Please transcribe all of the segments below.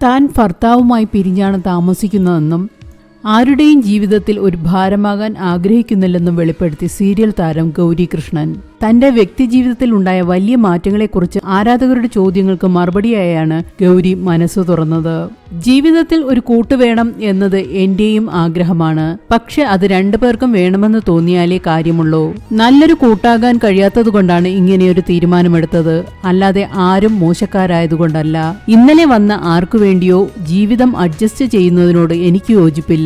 താൻ ഭർത്താവുമായി പിരിഞ്ഞാണ് താമസിക്കുന്നതെന്നും ആരുടെയും ജീവിതത്തിൽ ഒരു ഭാരമാകാൻ ആഗ്രഹിക്കുന്നില്ലെന്നും വെളിപ്പെടുത്തി സീരിയൽ താരം ഗൗരി കൃഷ്ണൻ. തന്റെ വ്യക്തിജീവിതത്തിൽ ഉണ്ടായ വലിയ മാറ്റങ്ങളെക്കുറിച്ച് ആരാധകരുടെ ചോദ്യങ്ങൾക്ക് മറുപടിയായാണ് ഗൗരി മനസ്സ് തുറന്നത്. ജീവിതത്തിൽ ഒരു കൂട്ട് വേണം എന്നത് എന്റെയും ആഗ്രഹമാണ്. പക്ഷെ അത് രണ്ടുപേർക്കും വേണമെന്ന് തോന്നിയാലേ കാര്യമുള്ളൂ. നല്ലൊരു കൂട്ടാകാൻ കഴിയാത്തതുകൊണ്ടാണ് ഇങ്ങനെയൊരു തീരുമാനമെടുത്തത്. അല്ലാതെ ആരും മോശക്കാരായതുകൊണ്ടല്ല. ഇന്നലെ വന്ന ആർക്കു വേണ്ടിയോ ജീവിതം അഡ്ജസ്റ്റ് ചെയ്യുന്നതിനോട് എനിക്ക് യോജിപ്പില്ല.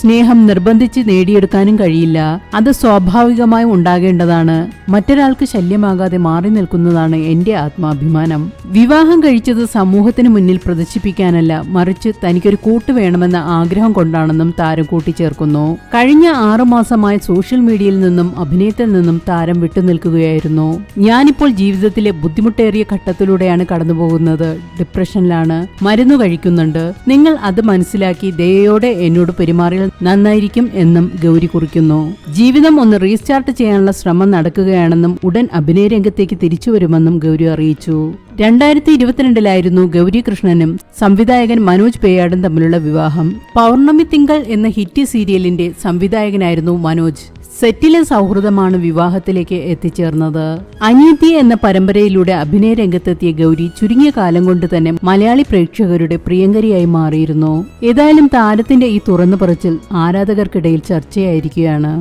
സ്നേഹം നിർബന്ധിച്ച് നേടിയെടുക്കാനും കഴിയില്ല. അത് സ്വാഭാവികമായി ഉണ്ടാകേണ്ടതാണ്. മറ്റൊരാൾക്ക് ശല്യമാകാതെ മാറി നിൽക്കുന്നതാണ് എന്റെ ആത്മാഭിമാനം. വിവാഹം കഴിച്ചത് സമൂഹത്തിന് മുന്നിൽ പ്രദർശിപ്പിക്കാനല്ല, മറിച്ച് തനിക്കൊരു കൂട്ട് വേണമെന്ന ആഗ്രഹം കൊണ്ടാണെന്നും താരം കൂട്ടിച്ചേർക്കുന്നു. കഴിഞ്ഞ 6 മാസമായി സോഷ്യൽ മീഡിയയിൽ നിന്നും അഭിനയത്തിൽ നിന്നും താരം വിട്ടുനിൽക്കുകയായിരുന്നു. ഞാനിപ്പോൾ ജീവിതത്തിലെ ബുദ്ധിമുട്ടേറിയ ഘട്ടത്തിലൂടെയാണ് കടന്നുപോകുന്നത്. ഡിപ്രഷനിലാണ്. മരുന്ന് കഴിക്കുന്നുണ്ട്. നിങ്ങൾ അത് മനസ്സിലാക്കി ദയയോടെ എന്നോട് പെരുമാറിയാൽ നന്നായിരിക്കും എന്നും ഗൗരി കുറിക്കുന്നു. ജീവിതം ഒന്ന് റീസ്റ്റാർട്ട് ചെയ്യാനുള്ള ശ്രമം നടക്കുകയാണെന്നും ഉടൻ അഭിനയ രംഗത്തേക്ക് തിരിച്ചുവരുമെന്നും ഗൗരി അറിയിച്ചു. 2022 ഗൗരി കൃഷ്ണനും സംവിധായകൻ മനോജ് പേയാടും തമ്മിലുള്ള വിവാഹം. പൗർണമി തിങ്കൾ എന്ന ഹിറ്റ് സീരിയലിന്റെ സംവിധായകനായിരുന്നു മനോജ്. സെറ്റിലെ സൗഹൃദമാണ് വിവാഹത്തിലേക്ക് എത്തിച്ചേർന്നത്. അനിയത്തി എന്ന പരമ്പരയിലൂടെ അഭിനയ രംഗത്തെത്തിയ ഗൗരി ചുരുങ്ങിയ കാലം കൊണ്ട് തന്നെ മലയാളി പ്രേക്ഷകരുടെ പ്രിയങ്കരിയായി മാറിയിരുന്നു. ഏതായാലും താരത്തിന്റെ ഈ തുറന്നു പറച്ചിൽ ആരാധകർക്കിടയിൽ ചർച്ചയായിരിക്കുകയാണ്.